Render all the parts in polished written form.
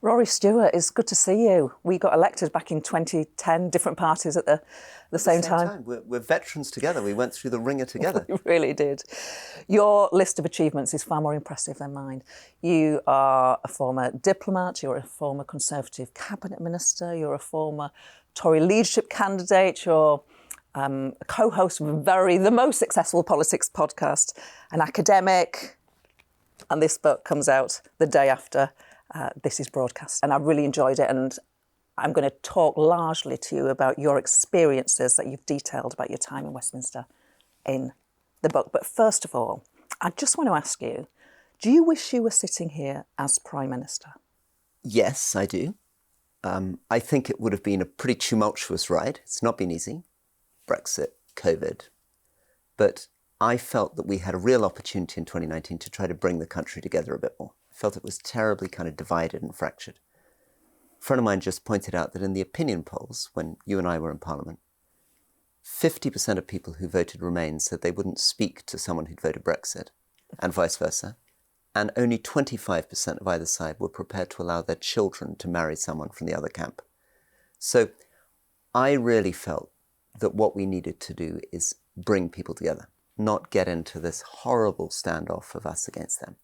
Rory Stewart, it's good to see you. We got elected back in 2010, different parties at the same time. We're veterans together. We went through the ringer together. We really did. Your list of achievements is far more impressive than mine. You are a former diplomat, you're a former Conservative cabinet minister, you're a former Tory leadership candidate, you're a co-host of the most successful politics podcast, an academic, and this book comes out the day after this is broadcast. And I really enjoyed it, and I'm going to talk largely to you about your experiences that you've detailed about your time in Westminster in the book. But first of all, I just want to ask you, do you wish you were sitting here as Prime Minister? Yes, I do. I think it would have been a pretty tumultuous ride. It's not been easy. Brexit, COVID. But I felt that we had a real opportunity in 2019 to try to bring the country together a bit more. I felt it was terribly kind of divided and fractured. A friend of mine just pointed out that in the opinion polls, when you and I were in Parliament, 50% of people who voted Remain said they wouldn't speak to someone who'd voted Brexit, and vice versa. And only 25% of either side were prepared to allow their children to marry someone from the other camp. So I really felt that what we needed to do is bring people together, not get into this horrible standoff of us against them.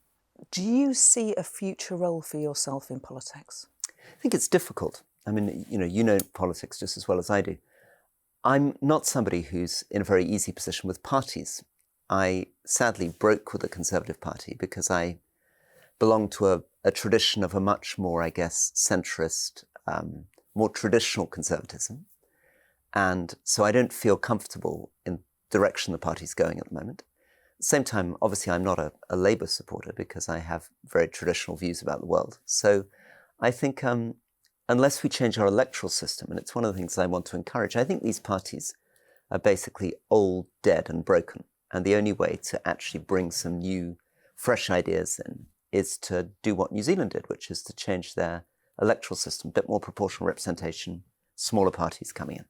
Do you see a future role for yourself in politics? I think it's difficult. I mean, you know politics just as well as I do. I'm not somebody who's in a very easy position with parties. I sadly broke with the Conservative Party because I belong to a tradition of a much more, I guess, centrist, more traditional conservatism. And so I don't feel comfortable in the direction the party's going at the moment. At the same time, obviously, I'm not a Labour supporter because I have very traditional views about the world. So I think unless we change our electoral system, and it's one of the things I want to encourage, I think these parties are basically old, dead and broken. And the only way to actually bring some new, fresh ideas in is to do what New Zealand did, which is to change their electoral system, a bit more proportional representation, smaller parties coming in.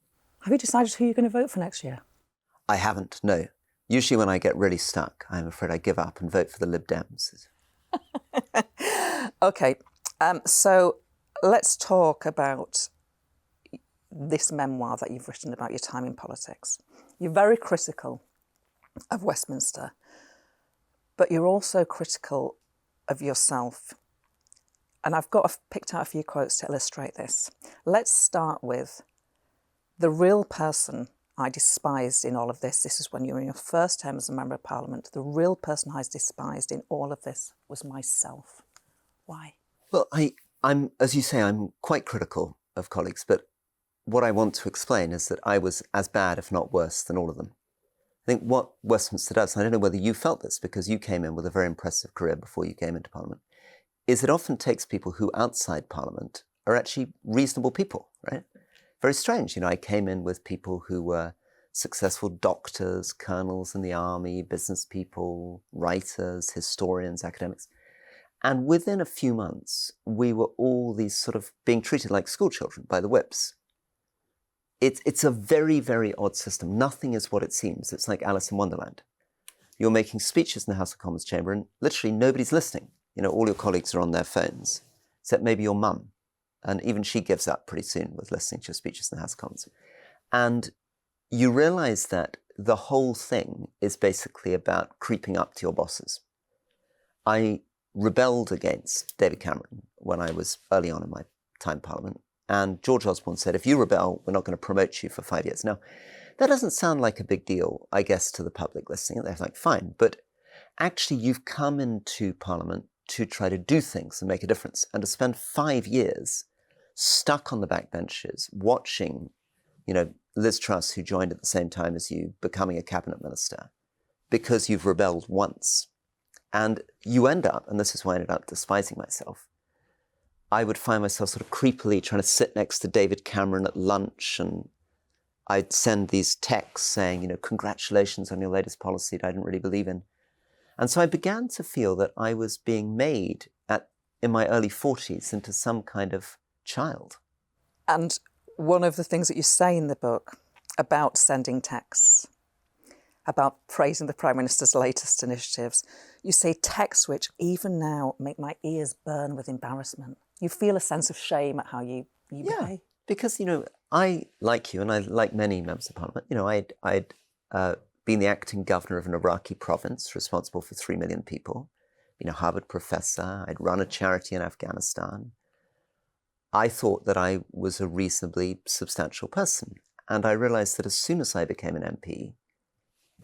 Have you decided who you're going to vote for next year? I haven't, no. Usually when I get really stuck, I'm afraid I give up and vote for the Lib Dems. OK, so let's talk about this memoir that you've written about your time in politics. You're very critical of Westminster, but you're also critical of yourself. And I've picked out a few quotes to illustrate this. Let's start with, the real person I despised in all of this is when you were in your first term as a Member of Parliament, the real person I despised in all of this was myself. Why? Well, I'm, as you say, I'm quite critical of colleagues, but what I want to explain is that I was as bad, if not worse, than all of them. I think what Westminster does, and I don't know whether you felt this because you came in with a very impressive career before you came into Parliament, is it often takes people who outside Parliament are actually reasonable people, right? Very strange. I came in with people who were successful doctors, colonels in the army, business people, writers, historians, academics. And within a few months, we were all these sort of being treated like school children by the whips. It's a very, very odd system. Nothing is what it seems. It's like Alice in Wonderland. You're making speeches in the House of Commons chamber and literally nobody's listening. All your colleagues are on their phones, except maybe your mum. And even she gives up pretty soon with listening to your speeches in the House of Commons. And you realise that the whole thing is basically about creeping up to your bosses. I rebelled against David Cameron when I was early on in my time in Parliament. And George Osborne said, if you rebel, we're not going to promote you for 5 years. Now, that doesn't sound like a big deal, I guess, to the public listening. They're like, fine. But actually, you've come into Parliament to try to do things and make a difference. And to spend 5 years stuck on the backbenches, watching, Liz Truss, who joined at the same time as you, becoming a cabinet minister, because you've rebelled once. And you end up, and this is why I ended up despising myself, I would find myself sort of creepily trying to sit next to David Cameron at lunch, and I'd send these texts saying, congratulations on your latest policy that I didn't really believe in. And so I began to feel that I was being made in my early 40s into some kind of child. And one of the things that you say in the book about sending texts, about praising the Prime Minister's latest initiatives, you say texts which even now make my ears burn with embarrassment. You feel a sense of shame at how you behave. Because, I, like you, and I like many members of Parliament, I'd been the acting governor of an Iraqi province responsible for 3 million people, been a Harvard professor, I'd run a charity in Afghanistan. I thought that I was a reasonably substantial person. And I realized that as soon as I became an MP,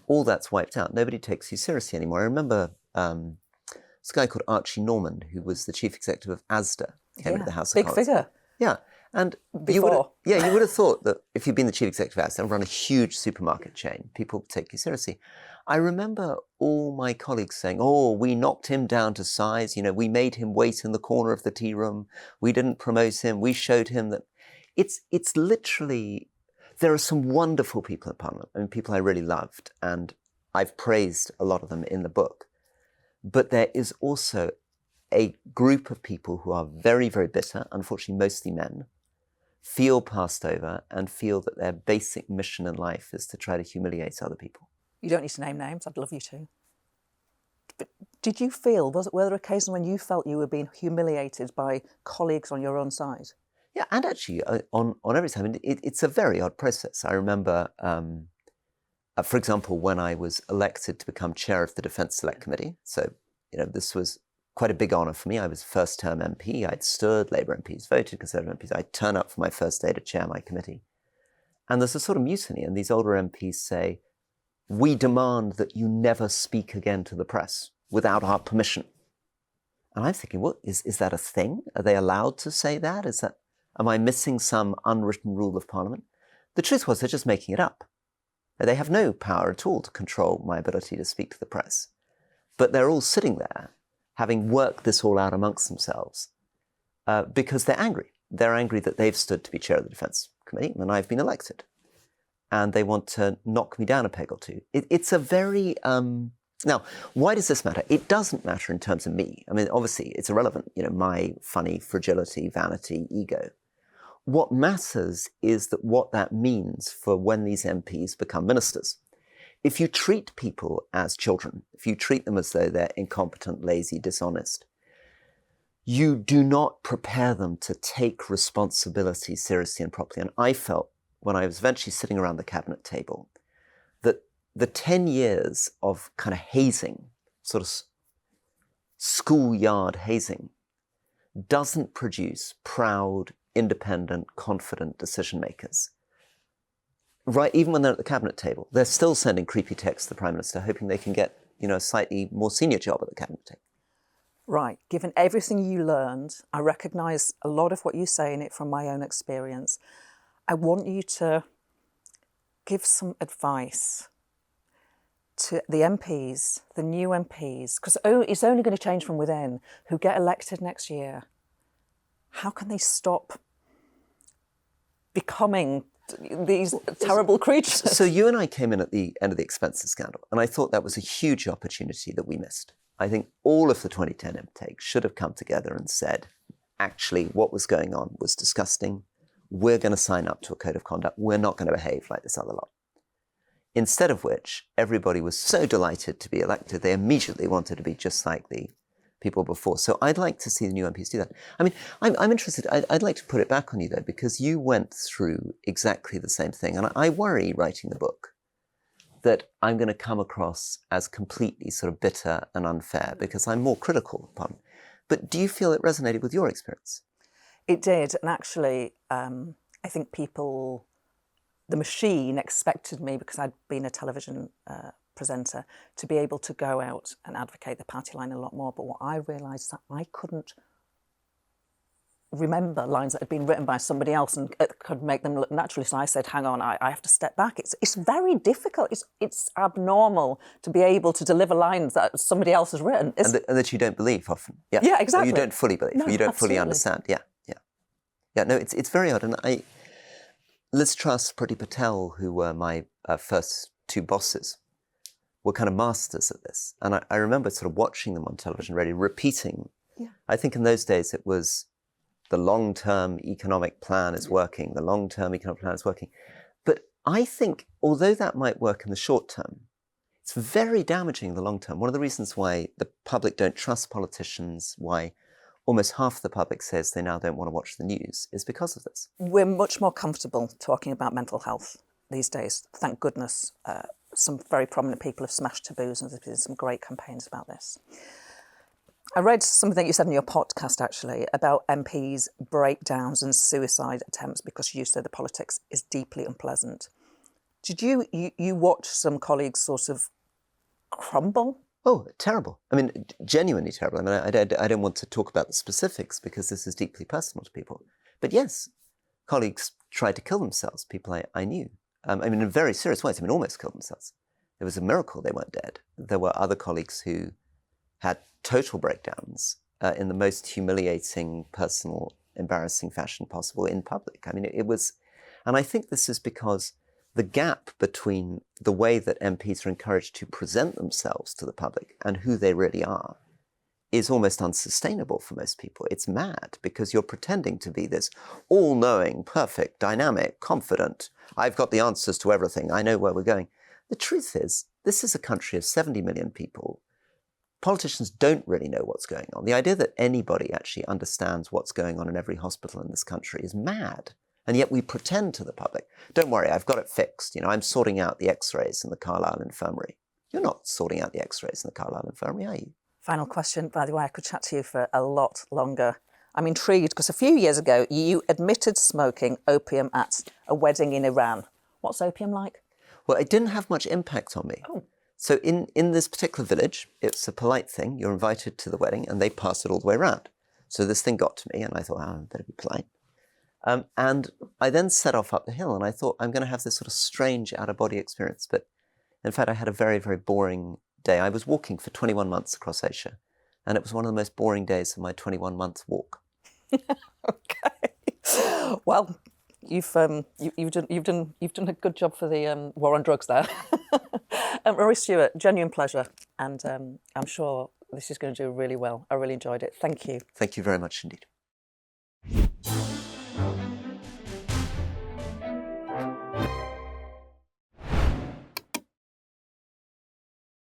all that's wiped out. Nobody takes you seriously anymore. I remember this guy called Archie Norman, who was the chief executive of Asda, came into the House of Commons. Big figure. Yeah. And Before. you would have thought that if you'd been the chief executive of Asda and run a huge supermarket chain, people would take you seriously. I remember all my colleagues saying, oh, we knocked him down to size. We made him wait in the corner of the tea room. We didn't promote him. We showed him that it's literally, there are some wonderful people in Parliament. I mean, people I really loved, and I've praised a lot of them in the book. But there is also a group of people who are very, very bitter, unfortunately mostly men, feel passed over and feel that their basic mission in life is to try to humiliate other people. You don't need to name names, I'd love you to. But did you feel, were there occasions when you felt you were being humiliated by colleagues on your own side? Yeah, and actually on every time, it's a very odd process. I remember, for example, when I was elected to become chair of the Defence Select Committee, so this was quite a big honour for me. I was first-term MP. I'd stood, Labour MPs voted, Conservative MPs. I'd turn up for my first day to chair my committee. And there's a sort of mutiny, and these older MPs say, we demand that you never speak again to the press without our permission. And I'm thinking, what, is that a thing? Are they allowed to say that? Am I missing some unwritten rule of Parliament? The truth was they're just making it up. They have no power at all to control my ability to speak to the press. But they're all sitting there, having worked this all out amongst themselves, because they're angry. They're angry that they've stood to be chair of the Defence Committee and I've been elected. And they want to knock me down a peg or two. It's a very... Now, why does this matter? It doesn't matter in terms of me. I mean, obviously, it's irrelevant, my funny fragility, vanity, ego. What matters is that what that means for when these MPs become ministers. If you treat people as children, if you treat them as though they're incompetent, lazy, dishonest, you do not prepare them to take responsibility seriously and properly. And I felt, when I was eventually sitting around the cabinet table, that the 10 years of kind of hazing, sort of schoolyard hazing, doesn't produce proud, independent, confident decision makers. Right, even when they're at the cabinet table, they're still sending creepy texts to the Prime Minister, hoping they can get, a slightly more senior job at the cabinet table. Right. Given everything you learned, I recognise a lot of what you say in it from my own experience. I want you to give some advice to the MPs, the new MPs, because it's only going to change from within, who get elected next year. How can they stop becoming these terrible creatures? So you and I came in at the end of the expenses scandal, and I thought that was a huge opportunity that we missed. I think all of the 2010 intakes should have come together and said, actually, what was going on was disgusting. We're going to sign up to a code of conduct. We're not going to behave like this other lot. Instead of which, everybody was so delighted to be elected, they immediately wanted to be just like the people before. So I'd like to see the new MPs do that. I mean, I'm interested, I'd like to put it back on you though, because you went through exactly the same thing. And I worry writing the book that I'm going to come across as completely sort of bitter and unfair because I'm more critical upon. But do you feel it resonated with your experience? It did. And actually, I think people, the machine expected me, because I'd been a television presenter, to be able to go out and advocate the party line a lot more. But what I realised is that I couldn't remember lines that had been written by somebody else and it could make them look naturally. So I said, hang on, I have to step back. It's very difficult. It's abnormal to be able to deliver lines that somebody else has written. And that you don't believe often. Yeah, yeah, exactly. Or you don't fully believe, no, or you don't absolutely. fully understand. Yeah, no, it's very odd. And Liz Truss, Priti Patel, who were my first two bosses, were kind of masters at this. And I remember sort of watching them on television, really repeating. Yeah. I think in those days it was the long-term economic plan is working, the long-term economic plan is working. But I think, although that might work in the short term, it's very damaging in the long term. One of the reasons why the public don't trust politicians, why almost half the public says they now don't want to watch the news is because of this. We're much more comfortable talking about mental health these days. Thank goodness. Some very prominent people have smashed taboos, and there's been some great campaigns about this. I read something you said in your podcast, actually, about MPs' breakdowns and suicide attempts because you said the politics is deeply unpleasant. Did you watch some colleagues sort of crumble? Oh, terrible. I mean, genuinely terrible. I mean, I don't want to talk about the specifics because this is deeply personal to people. But yes, colleagues tried to kill themselves, people I knew. I mean, in very serious ways. I mean, almost killed themselves. It was a miracle they weren't dead. There were other colleagues who had total breakdowns in the most humiliating, personal, embarrassing fashion possible in public. I mean, it was... And I think this is because the gap between the way that MPs are encouraged to present themselves to the public and who they really are is almost unsustainable for most people. It's mad because you're pretending to be this all-knowing, perfect, dynamic, confident, I've got the answers to everything, I know where we're going. The truth is, this is a country of 70 million people. Politicians don't really know what's going on. The idea that anybody actually understands what's going on in every hospital in this country is mad. And yet we pretend to the public, don't worry, I've got it fixed. You know, I'm sorting out the x-rays in the Carlisle Infirmary. You're not sorting out the x-rays in the Carlisle Infirmary, are you? Final question, by the way, I could chat to you for a lot longer. I'm intrigued because a few years ago, you admitted smoking opium at a wedding in Iran. What's opium like? Well, it didn't have much impact on me. Oh. So in this particular village, it's a polite thing. You're invited to the wedding and they pass it all the way around. So this thing got to me and I thought, oh, I better be polite. And I then set off up the hill and I thought I'm going to have this sort of strange out-of-body experience. But in fact, I had a very, very boring day. I was walking for 21 months across Asia, and it was one of the most boring days of my 21-month walk. Okay. Well, you've done a good job for the war on drugs there. Rory Stewart, genuine pleasure, and I'm sure this is going to do really well. I really enjoyed it. Thank you. Thank you very much indeed.